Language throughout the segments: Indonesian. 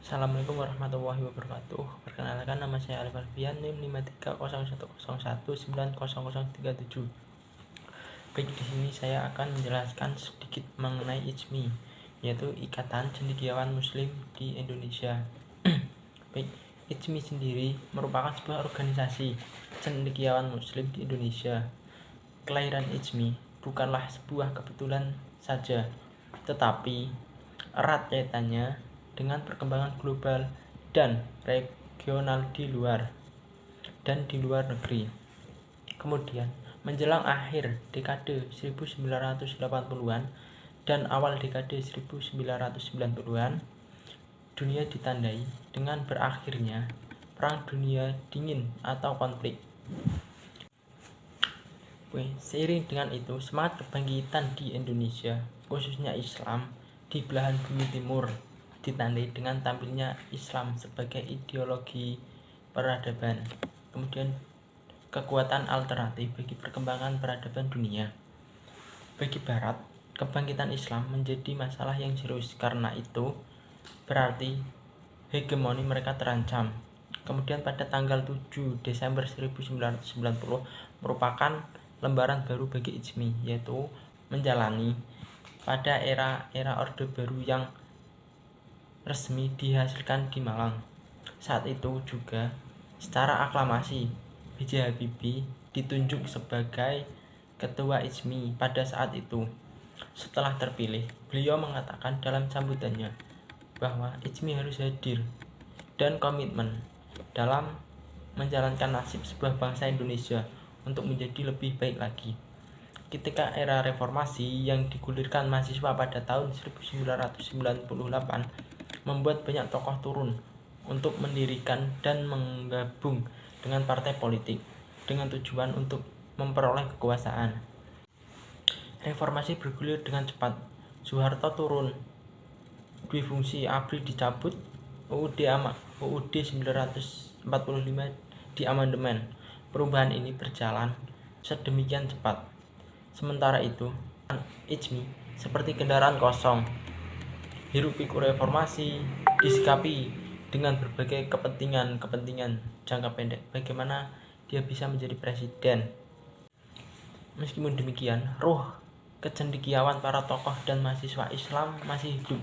Assalamualaikum warahmatullahi wabarakatuh. Perkenalkan, nama saya Alif Alfian, NIM 530101900037. Baik, di sini saya akan menjelaskan sedikit mengenai IJMI, yaitu Ikatan Cendekiawan Muslim di Indonesia. Baik, IJMI sendiri merupakan sebuah organisasi cendekiawan Muslim di Indonesia. Kelahiran IJMI bukanlah sebuah kebetulan saja, tetapi erat kaitannya dengan perkembangan global dan regional di luar negeri. Kemudian, menjelang akhir dekade 1980-an dan awal dekade 1990-an, dunia ditandai dengan berakhirnya Perang Dunia Dingin atau konflik. Seiring dengan itu, semangat kebangkitan di Indonesia, khususnya Islam di belahan bumi timur, ditandai dengan tampilnya Islam sebagai ideologi peradaban, kemudian kekuatan alternatif bagi perkembangan peradaban dunia. Bagi Barat, kebangkitan Islam menjadi masalah yang serius, karena itu berarti hegemoni mereka terancam. Kemudian pada tanggal 7 Desember 1990 merupakan lembaran baru bagi IJMI, yaitu menjalani pada era Orde Baru yang resmi dihasilkan di Malang. Saat itu juga secara aklamasi B.J. Habibie ditunjuk sebagai ketua IJMI pada saat itu. Setelah terpilih, beliau mengatakan dalam sambutannya bahwa IJMI harus hadir dan komitmen dalam menjalankan nasib sebuah bangsa Indonesia untuk menjadi lebih baik lagi. Ketika era reformasi yang digulirkan mahasiswa pada tahun 1998 membuat banyak tokoh turun untuk mendirikan dan menggabung dengan partai politik dengan tujuan untuk memperoleh kekuasaan. Reformasi bergulir dengan cepat. Soeharto turun, duifungsi ABRI dicabut, UUD 1945 diamandemen. Perubahan ini berjalan sedemikian cepat. Sementara itu, IJMI seperti kendaraan kosong. Hiruk pikuk reformasi disikapi dengan berbagai kepentingan jangka pendek. Bagaimana dia bisa menjadi presiden? Meskipun demikian, ruh kecendekiawan para tokoh dan mahasiswa Islam masih hidup,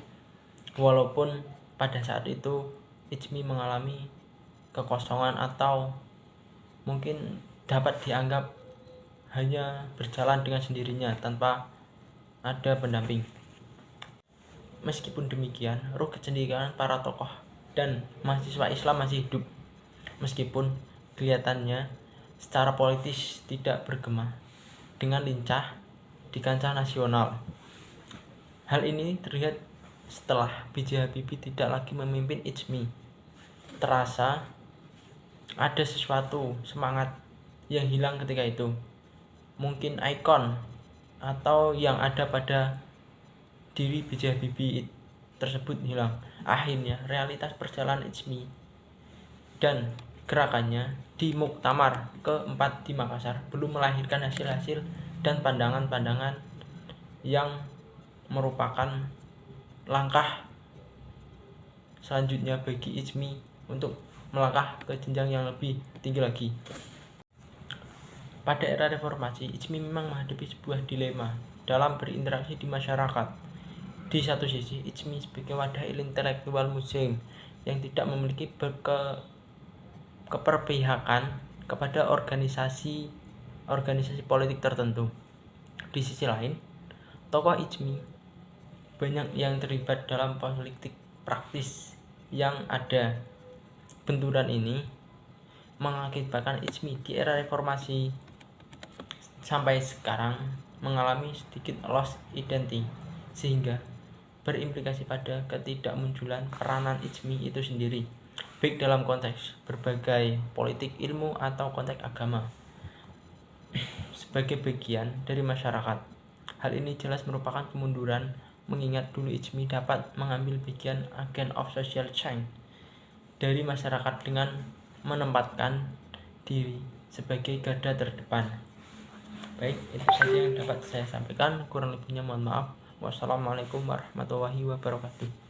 walaupun pada saat itu IJMI mengalami kekosongan atau mungkin dapat dianggap hanya berjalan dengan sendirinya tanpa ada pendamping. Meskipun demikian, ruh kecendekiawan para tokoh dan mahasiswa Islam masih hidup, meskipun kelihatannya secara politis tidak bergema dengan lincah di kancah nasional. Hal ini terlihat setelah B.J. Habibie tidak lagi memimpin IJMI. Terasa ada sesuatu semangat yang hilang ketika itu. Mungkin ikon atau yang ada pada diri B.J. Habibie tersebut hilang. Akhirnya realitas perjalanan IJMI dan gerakannya di Muktamar keempat di Makassar belum melahirkan hasil-hasil dan pandangan-pandangan yang merupakan langkah selanjutnya bagi IJMI untuk melangkah ke jenjang yang lebih tinggi lagi. Pada era reformasi, IJMI memang menghadapi sebuah dilema dalam berinteraksi di masyarakat. Di satu sisi, IJMI sebagai wadah intelektual Muslim yang tidak memiliki keperpihakan kepada organisasi politik tertentu. Di sisi lain, tokoh IJMI banyak yang terlibat dalam politik praktis yang ada. Benturan ini mengakibatkan IJMI di era reformasi sampai sekarang mengalami sedikit lost identity, sehingga berimplikasi pada ketidakmunculan peranan IJMI itu sendiri, baik dalam konteks berbagai politik, ilmu, atau konteks agama sebagai bagian dari masyarakat. Hal ini jelas merupakan kemunduran, mengingat dulu IJMI dapat mengambil bagian agent of social change dari masyarakat dengan menempatkan diri sebagai garda terdepan. Baik, itu saja yang dapat saya sampaikan. Kurang lebihnya mohon maaf. Wassalamualaikum warahmatullahi wabarakatuh.